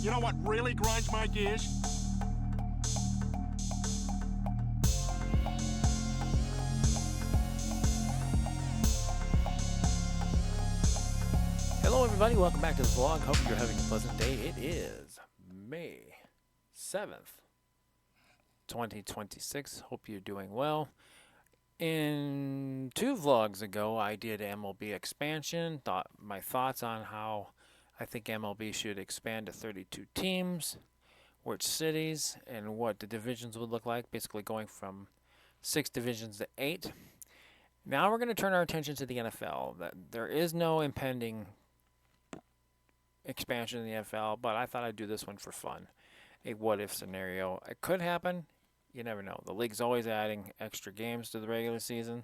You know what really grinds my gears? Hello everybody, welcome back to the vlog. Hope you're having a pleasant day. It is May 7th, 2026. Hope you're doing well. In 2 vlogs ago, I did MLB expansion, my thoughts on how I think MLB should expand to 32 teams, which cities, and what the divisions would look like, basically going from 6 divisions to 8. Now we're going to turn our attention to the NFL. There is no impending expansion in the NFL, but I thought I'd do this one for fun. A what-if scenario. It could happen. You never know. The league's always adding extra games to the regular season.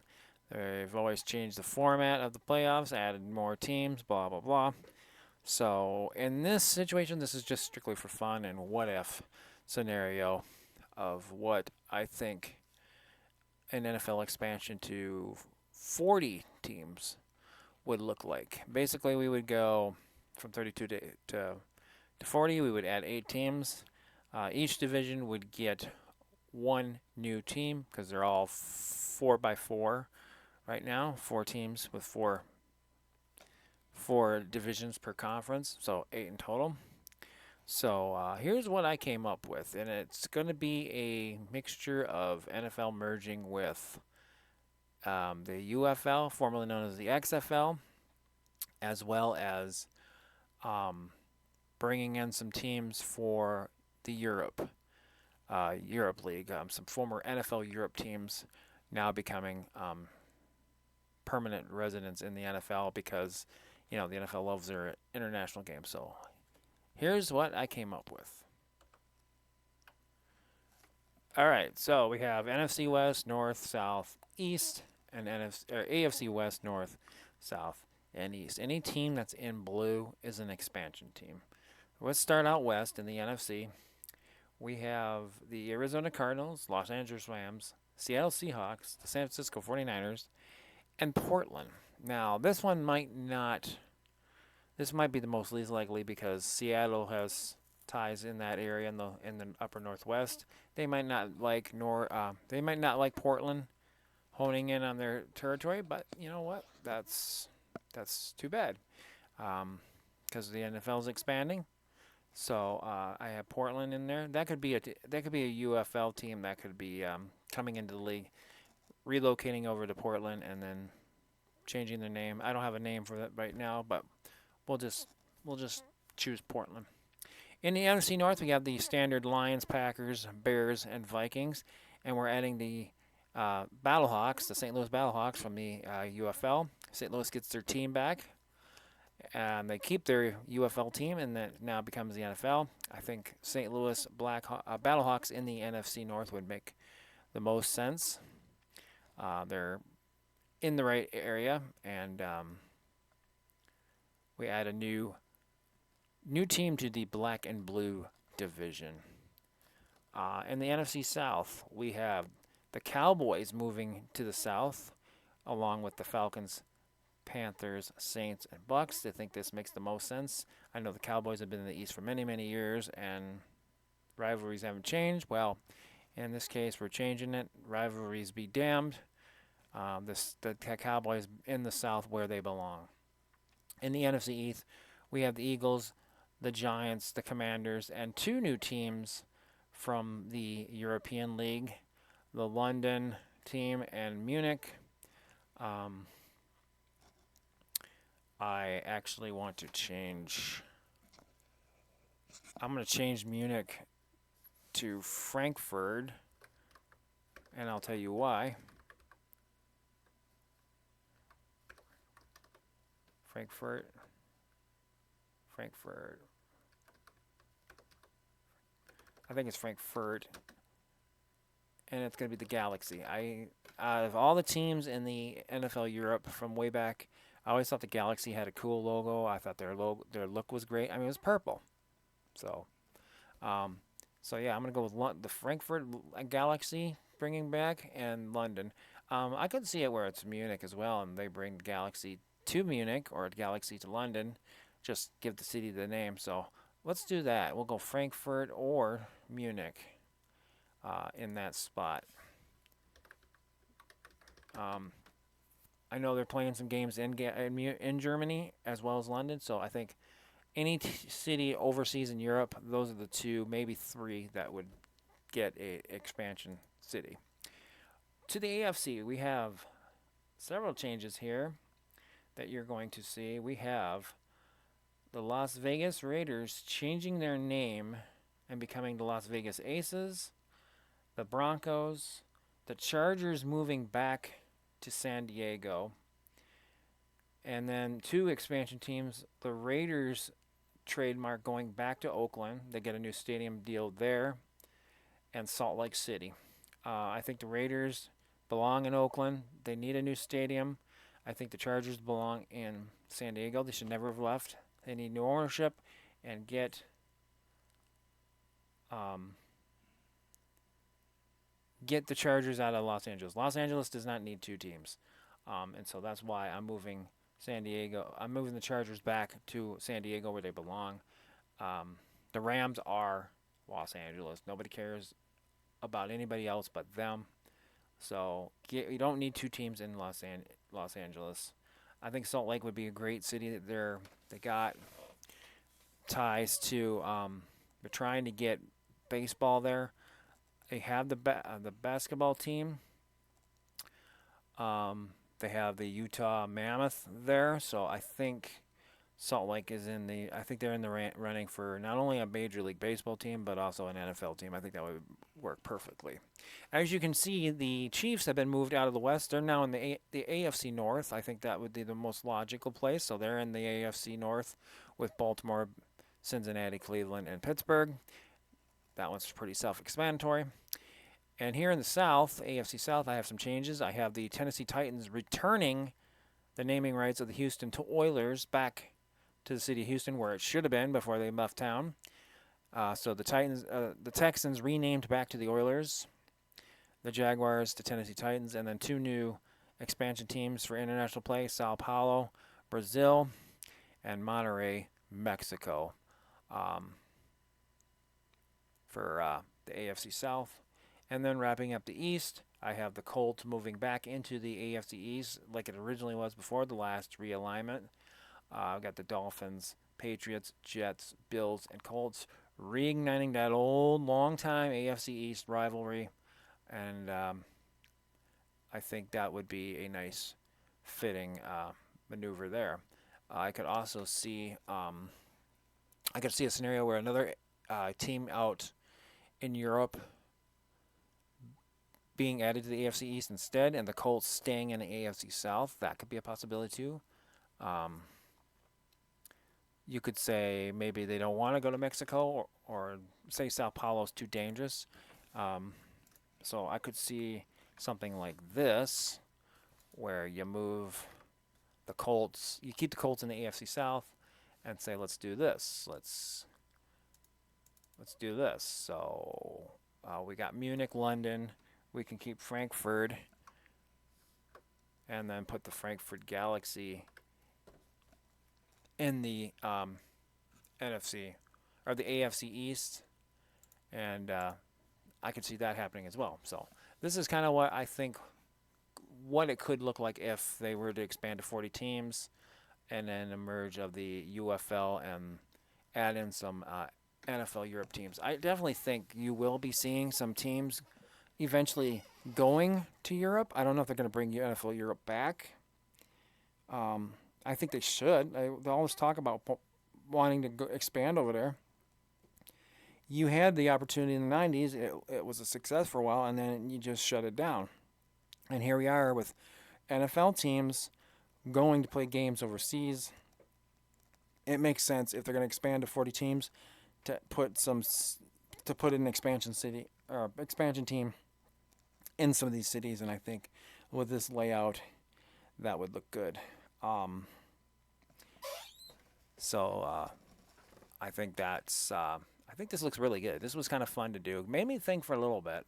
They've always changed the format of the playoffs, added more teams, blah, blah, blah. So in this situation, this is just strictly for fun and what-if scenario of what I think an NFL expansion to 40 teams would look like. Basically, we would go from 32 to 40. We would add 8 teams. Each division would get 1 new team because they're all 4x4 right now. 4 teams with 4 divisions per conference, so 8 in total. So here's what I came up with, and it's going to be a mixture of NFL merging with the UFL, formerly known as the XFL, as well as bringing in some teams for the Europe League. Some former NFL Europe teams now becoming permanent residents in the NFL because, the NFL loves their international games. So here's what I came up with. All right, so we have NFC West, North, South, East, and AFC West, North, South, and East. Any team that's in blue is an expansion team. Let's start out west in the NFC. We have the Arizona Cardinals, Los Angeles Rams, Seattle Seahawks, the San Francisco 49ers, and Portland. Now, this might be the most least likely because Seattle has ties in that area in the upper northwest. They might not like Portland honing in on their territory, but you know what? That's too bad because the NFL is expanding. So I have Portland in there. That could be a UFL team that could be coming into the league, relocating over to Portland, and then changing their name. I don't have a name for that right now, but we'll just choose Portland. In the NFC North, we have the standard Lions, Packers, Bears, and Vikings, and we're adding the Battlehawks, the St. Louis Battlehawks from the UFL. St. Louis gets their team back, and they keep their UFL team, and that now becomes the NFL. I think St. Louis Battlehawks in the NFC North would make the most sense. They're in the right area, and we add a new team to the black and blue division. In the NFC South, we have the Cowboys moving to the south, along with the Falcons, Panthers, Saints, and Bucks. They think this makes the most sense. I know the Cowboys have been in the East for many, many years, and rivalries haven't changed. Well, in this case, we're changing it. Rivalries be damned. The Cowboys in the South where they belong. In the NFC East, we have the Eagles, the Giants, the Commanders, and 2 new teams from the European League, the London team and Munich. I actually want to change. I'm going to change Munich to Frankfurt, and I'll tell you why. Frankfurt. I think it's Frankfurt, and it's going to be the Galaxy. Out of all the teams in the NFL Europe from way back, I always thought the Galaxy had a cool logo. I thought their look was great. I mean, it was purple. So yeah, I'm going to go with the Frankfurt Galaxy bringing back and London. I could see it where it's Munich as well, and they bring Galaxy to Munich or Galaxy to London. Just give the city the name. So let's do that. We'll go Frankfurt or Munich in that spot. Um, I know they're playing some games in Germany as well as London, so I think any city overseas in Europe, those are the two, maybe three that would get a expansion city. To the AFC, we have several changes here that you're going to see. We have the Las Vegas Raiders changing their name and becoming the Las Vegas Aces, the Broncos, the Chargers moving back to San Diego, and then two expansion teams, the Raiders trademark going back to Oakland. They get a new stadium deal there, and Salt Lake City. I think the Raiders belong in Oakland. They need a new stadium. I think the Chargers belong in San Diego. They should never have left. They need new ownership and get the Chargers out of Los Angeles. Los Angeles does not need two teams, and so that's why I'm moving San Diego. I'm moving the Chargers back to San Diego where they belong. The Rams are Los Angeles. Nobody cares about anybody else but them. So you don't need two teams in Los Angeles. I think Salt Lake would be a great city. They got ties to. They're trying to get baseball there. They have the basketball team. They have the Utah Mammoth there, so I think Salt Lake is in the. I think they're in the running for not only a Major League Baseball team but also an NFL team. I think that would work perfectly. As you can see, the Chiefs have been moved out of the West. They're now in the AFC North. I think that would be the most logical place. So they're in the AFC North with Baltimore, Cincinnati, Cleveland, and Pittsburgh. That one's pretty self-explanatory. And here in the South, AFC South, I have some changes. I have the Tennessee Titans returning the naming rights of the Houston Oilers back to the city of Houston, where it should have been before they left town. So the Texans renamed back to the Oilers, the Jaguars to Tennessee Titans, and then two new expansion teams for international play: Sao Paulo, Brazil, and Monterrey, Mexico, for the AFC South. And then wrapping up the East, I have the Colts moving back into the AFC East like it originally was before the last realignment. I've got the Dolphins, Patriots, Jets, Bills, and Colts reigniting that old, long-time AFC East rivalry. And I think that would be a nice, fitting maneuver there. I could also see a scenario where another team out in Europe being added to the AFC East instead, and the Colts staying in the AFC South. That could be a possibility too. You could say maybe they don't want to go to Mexico, or say Sao Paulo's too dangerous. So I could see something like this, where you move the Colts, you keep the Colts in the AFC South, and say, let's do this. Let's do this. So we got Munich, London. We can keep Frankfurt, and then put the Frankfurt Galaxy in the NFC or the AFC East, and I could see that happening as well. So this is kind of what I think, what it could look like if they were to expand to 40 teams, and then a merge of the UFL and add in some NFL Europe teams. I definitely think you will be seeing some teams eventually going to Europe. I don't know if they're going to bring NFL Europe back. I think they should. They always talk about wanting to expand over there. You had the opportunity in the 90s. It was a success for a while, and then you just shut it down. And here we are with NFL teams going to play games overseas. It makes sense if they're going to expand to 40 teams to put an expansion team in some of these cities, and I think with this layout that would look good. I think I think this looks really good. This was kind of fun to do. Made me think for a little bit.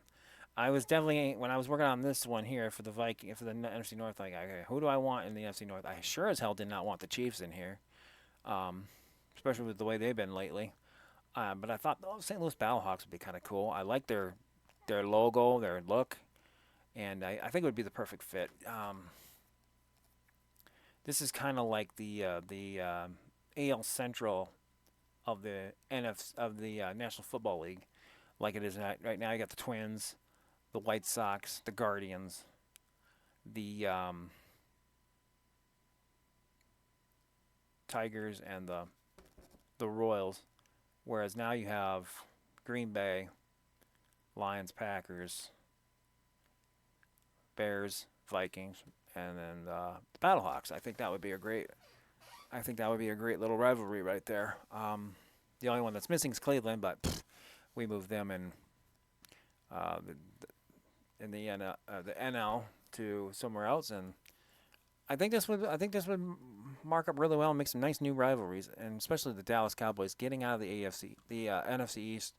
I was definitely, when I was working on this one here for the NFC North, like, okay, who do I want in the NFC North? I sure as hell did not want the Chiefs in here, especially with the way they've been lately. But I thought St. Louis Battlehawks would be kind of cool. I like their logo, their look, and I think it would be the perfect fit. This is kind of like the AL Central of the National Football League, like it is right now. You got the Twins, the White Sox, the Guardians, the Tigers, and the Royals. Whereas now you have Green Bay, Lions, Packers, Bears, Vikings, and then the Battlehawks. I think that would be a great little rivalry right there. The only one that's missing is Cleveland, but we moved them uh, the NL to somewhere else, and I think this would mark up really well and make some nice new rivalries, and especially the Dallas Cowboys getting out of the NFC East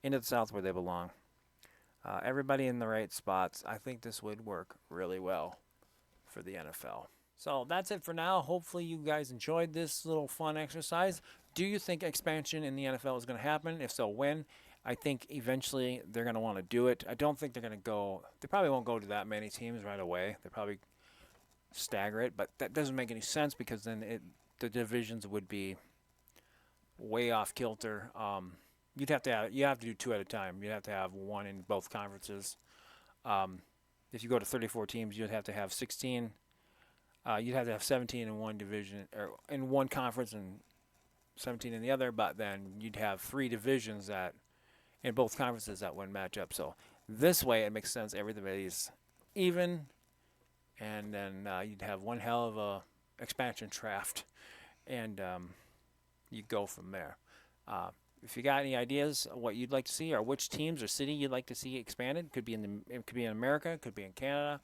into the South where they belong. Everybody in the right spots. I think this would work really well for the NFL. So that's it for now. Hopefully you guys enjoyed this little fun exercise. Do you think expansion in the NFL is going to happen? If so, when? I think eventually they're going to want to do it. I don't think they're going to go. They probably won't go to that many teams right away. They probably stagger it, but that doesn't make any sense because then the divisions would be way off kilter. You have to do two at a time. You'd have to have one in both conferences. If you go to 34 teams, you'd have to have 16. You'd have to have 17 in one division or in one conference and 17 in the other. But then you'd have three divisions that in both conferences that wouldn't match up. So this way it makes sense. Everybody's even, and then you'd have one hell of a expansion draft, and you go from there. If you got any ideas of what you'd like to see or which teams or city you'd like to see expanded, it could be in America, it could be in Canada,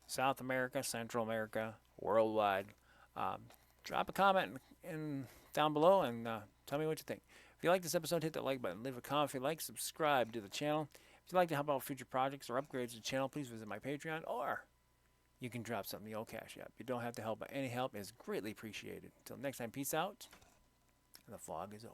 South America, Central America, worldwide. Drop a comment down below and tell me what you think. If you like this episode, hit that like button, leave a comment. If you like, subscribe to the channel. If you'd like to help out future projects or upgrades to the channel, please visit my Patreon, or you can drop something in the old Cash App. You don't have to help, but any help is greatly appreciated. Until next time, peace out, and the vlog is over.